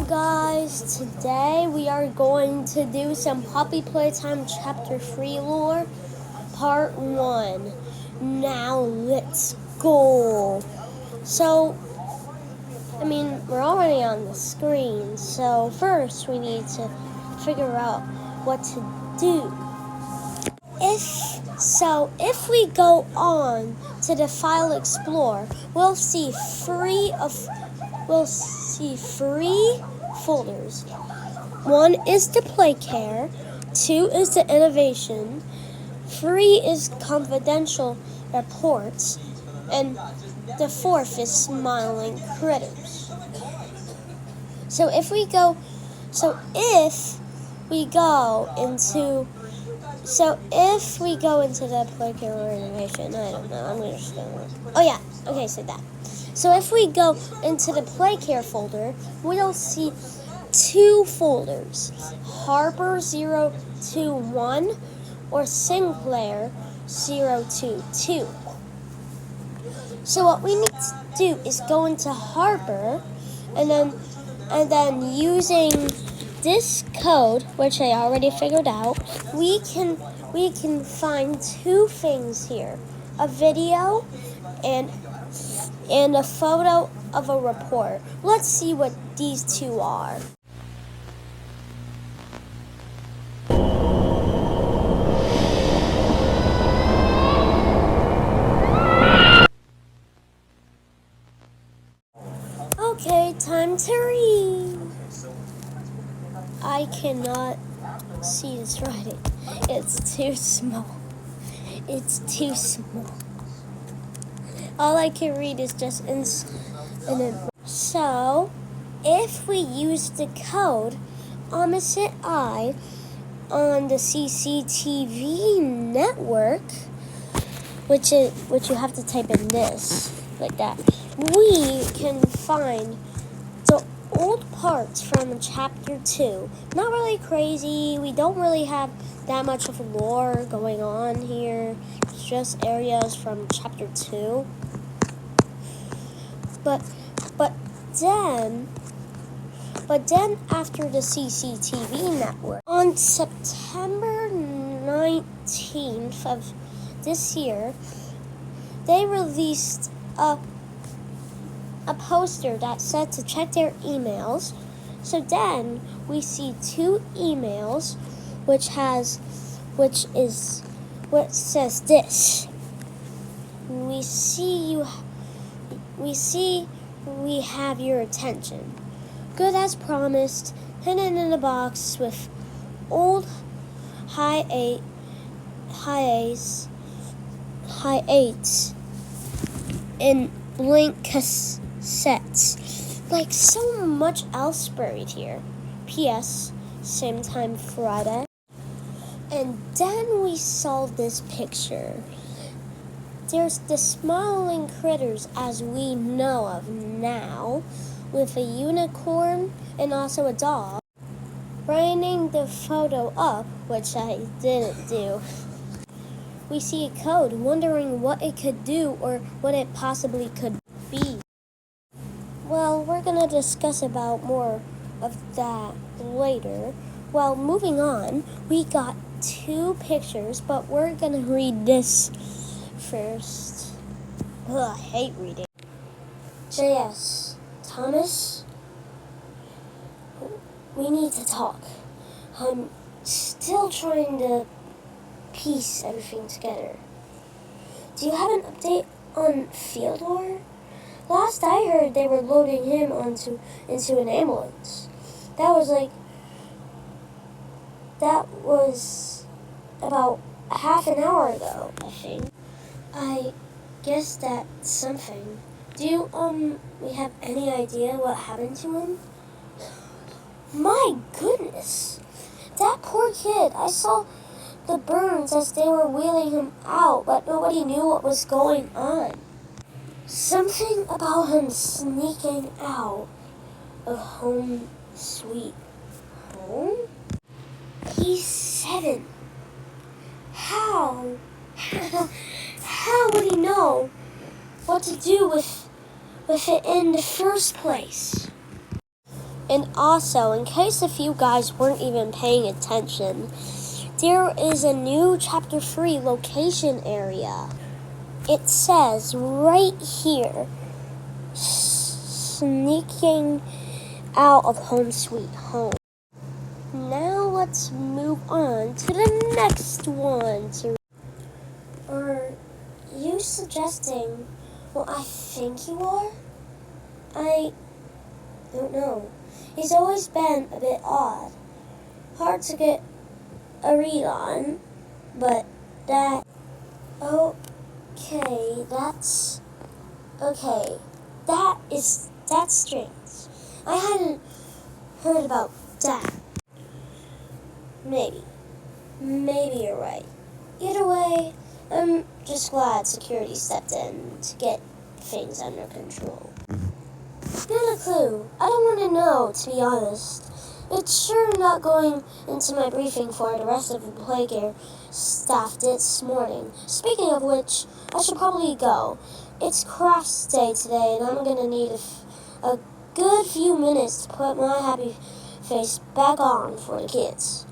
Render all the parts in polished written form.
guys, today we are going to do some Puppy Playtime Chapter 3 lore, Part 1. Now let's go. So, we're already on the screen, so first we need to figure out what to do. If we go on to the File Explorer, we'll see three folders. One is the Play Care, 2 is the Innovation, 3 is Confidential Reports, and the 4th is Smiling Critters. So if we go into the Play Care or Innovation, I don't know, I'm just gonna So if we go into the Play Care folder, we'll see 2 folders, Harper 021 or Sinclair 022. So what we need to do is go into Harper, and then using this code, which I already figured out, we can find 2 things here: a video and a photo of a report. Let's see what these 2 are. Okay, time to read. I cannot see this writing. It's too small. All I can read is just So, if we use the code opposite eye on the CCTV network, which you have to type in this, like that, we can find the old parts from Chapter 2. Not really crazy. We don't really have that much of lore going on here. It's just areas from Chapter 2. But then after the CCTV network, on September 19th of this year, they released a poster that said to check their emails. So then we see 2 emails, which says this: we have your attention. Good as promised, hidden in a box with old high eights in blank cassettes. Like so much else buried here. P.S. Same time Friday. And then we saw this picture. There's the Smiling Critters as we know of now, with a unicorn and also a dog. Brightening the photo up, which I didn't do, we see a code, wondering what it could do or what it possibly could be. Well, we're going to discuss about more of that later. Well, moving on, we got 2 pictures, but we're going to read this first. I hate reading. J.S. Thomas, we need to talk. I'm still trying to piece everything together. Do you have an update on Fyodor? Last I heard, they were loading him into an ambulance. That was about half an hour ago, I think. I guess that's something. Do we have any idea what happened to him? My goodness! That poor kid. I saw the burns as they were wheeling him out, but nobody knew what was going on. Something about him sneaking out of home sweet home? He's 7. How would he know what to do with it in the first place? And also, in case if you guys weren't even paying attention, there is a new Chapter 3 location area. It says right here, sneaking out of Home Sweet Home. Now let's move on to the next one. Are you suggesting what I think you are? I don't know. He's always been a bit odd. Hard to get a read on, but that... Okay, that's... Okay, that's strange. I hadn't heard about that. Maybe you're right. Either way, I'm just glad security stepped in to get things under control. Not a clue. I don't want to know, to be honest. It's sure not going into my briefing for the rest of the Playcare staff this morning. Speaking of which, I should probably go. It's crafts day today, and I'm going to need a good few minutes to put my happy face back on for the kids.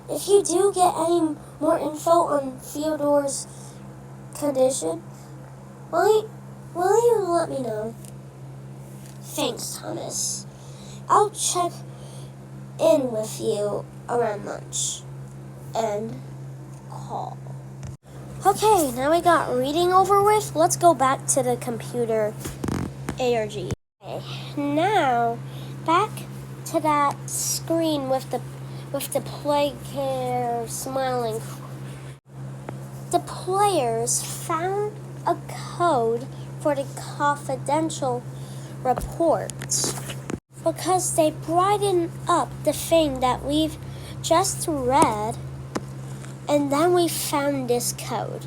If you do get any more info on Theodore's condition, will you let me know? Thanks, Thomas. I'll check in with you around lunch. And call. Okay, now we got reading over with. Let's go back to the computer ARG. Okay, now back to that screen with the Playcare smiling. The players found a code for the confidential report because they brightened up the thing that we've just read, and then we found this code,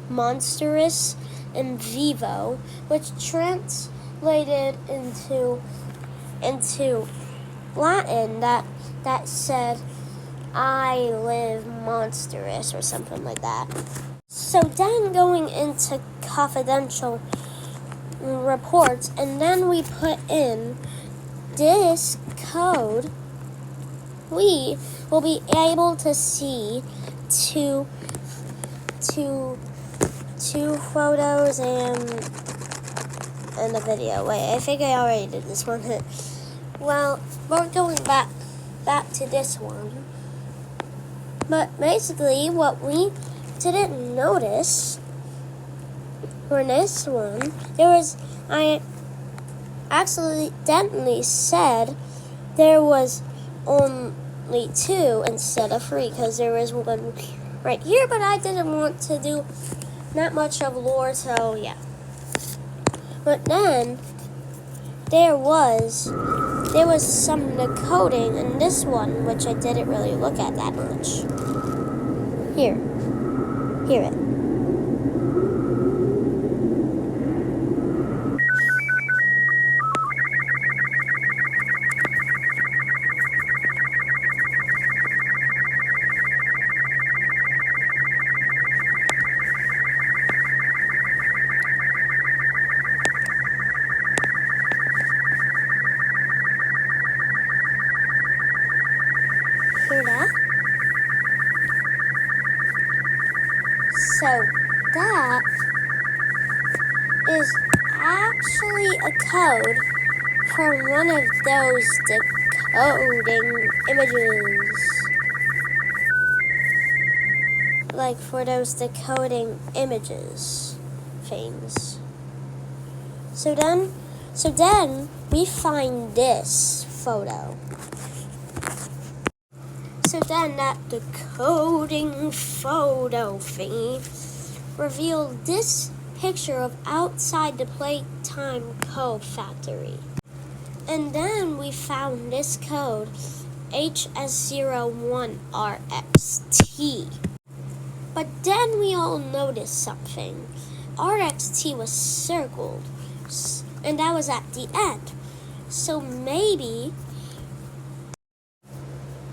monstrous in vivo, which translated into Latin that said I live monstrous or something like that. So then going into confidential reports, and then we put in this code, we will be able to see two photos and a video. Wait, I think I already did this one. Well, we're going back to this one. But basically, what we didn't notice for this one, I accidentally said there was only 2 instead of 3 because there was one right here, but I didn't want to do that much of lore, so yeah. But then there was some decoding in this one, which I didn't really look at that much. Hear it. Hear that? So that is actually a code for one of those decoding images. Like for those decoding images things. So then we find this photo. So then that decoding photo thingy revealed this picture of outside the Playtime code factory. And then we found this code, HS01RXT. But then we all noticed something. RXT was circled, and that was at the end. So maybe...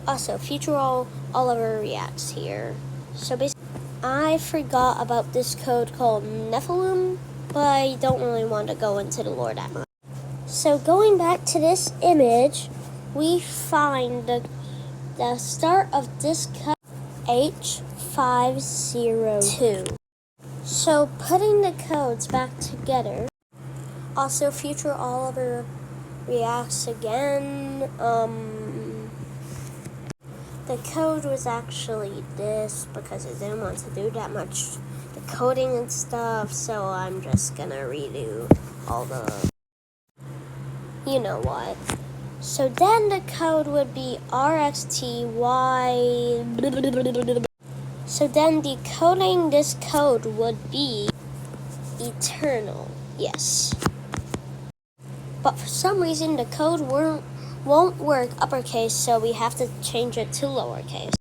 Also, Future Oliver reacts here. So basically, I forgot about this code called Nephilim, but I don't really want to go into the lore that much. So going back to this image, we find the start of this code H502. So putting the codes back together. Also, future Oliver reacts again. The code was actually this because I didn't want to do that much coding and stuff, so I'm just gonna redo all the you know what. So then the code would be RXTY. So then decoding this code would be eternal. Yes. But for some reason the code won't work uppercase, so we have to change it to lowercase.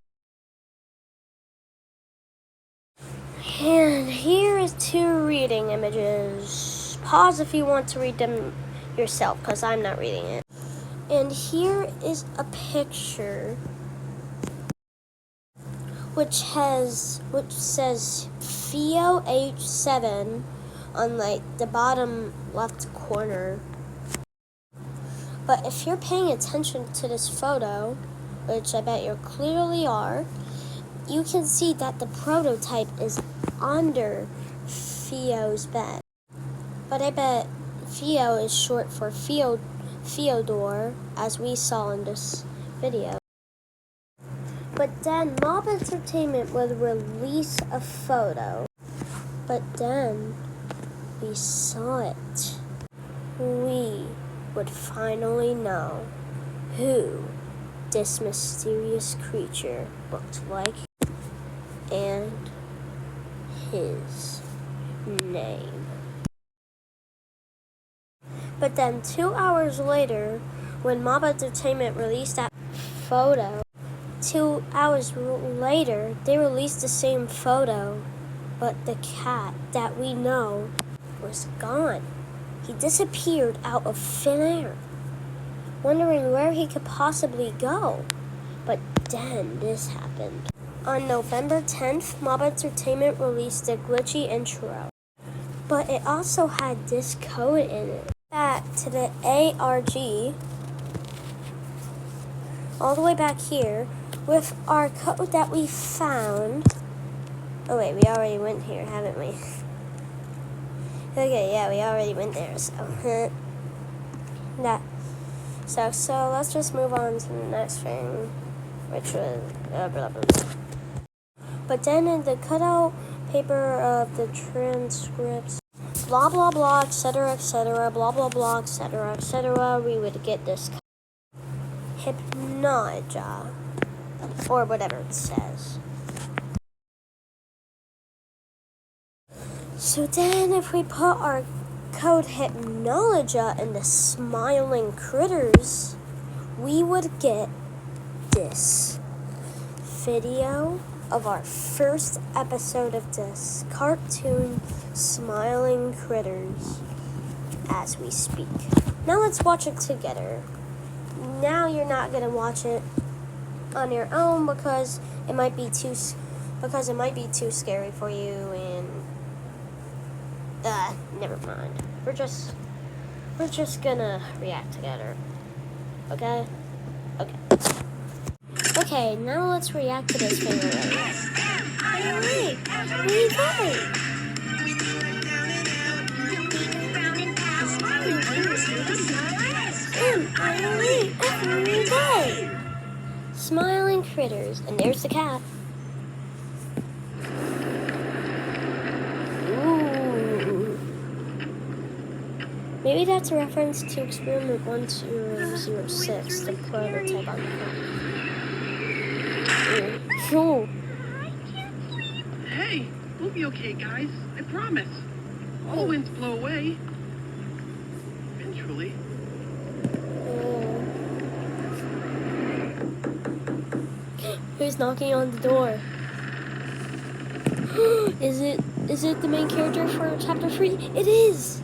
And here is 2 reading images. Pause if you want to read them yourself, because I'm not reading it. And here is a picture which says Theo H7 on like the bottom left corner. But if you're paying attention to this photo, which I bet you clearly are, you can see that the prototype is under Theo's bed. But I bet Theo is short for Theodore, as we saw in this video. But then Mob Entertainment would release a photo. But then we saw it. We would finally know who this mysterious creature looked like and his name. But then 2 hours later, when Mob Entertainment released that photo, 2 hours later, they released the same photo, but the cat that we know was gone. He disappeared out of thin air, wondering where he could possibly go. But then this happened. On November 10th, Mob Entertainment released the glitchy intro, but it also had this code in it. Back to the ARG, all the way back here, with our code that we found. Oh wait, we already went here, haven't we? Okay, yeah, we already went there, so so let's just move on to the next thing, which was blah blah blah. But then in the cutout paper of the transcripts, blah blah blah, etc., blah blah blah, etc., we would get this Hypnoja, or whatever it says. So then if we put our code Hypnologia in the smiling critters, we would get this video of our first episode of this cartoon Smiling Critters as we speak. Now let's watch it together. Now you're not going to watch it on your own because it might be too scary for you, and never mind. We're just gonna react together. Okay? Okay, now let's react to this thing already. Alright, where are you going? Every day. Smiling critters, and there's the cat. Maybe that's a reference to Experiment 1006, the prototype on the phone. Hey, we'll be okay, guys. I promise. All the winds blow away. Eventually. Who's knocking on the door? Is it the main character for chapter 3? It is!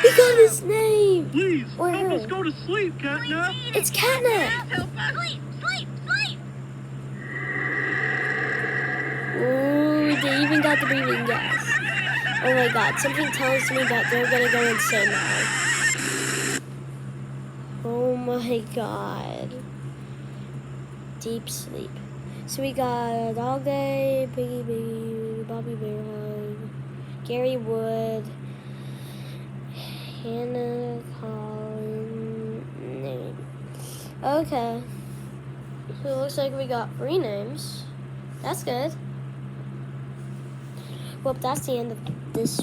He got his name! Please, or help her. us go to sleep, Catnap. It's Catnap! Sleep! Ooh, they even got the breathing gas. Oh my god, something tells me that they're gonna go insane now. Oh my god. Deep sleep. So we got Dog Day, Biggie, Bobby Bear, Gary Wood, Hannah Collins. Okay. So it looks like we got 3 names. That's good. Well, that's the end of this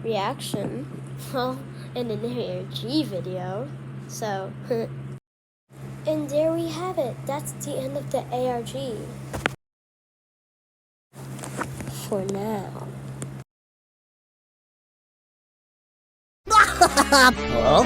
reaction. Well, and an ARG video. So, and there we have it. That's the end of the ARG. For now. Huh?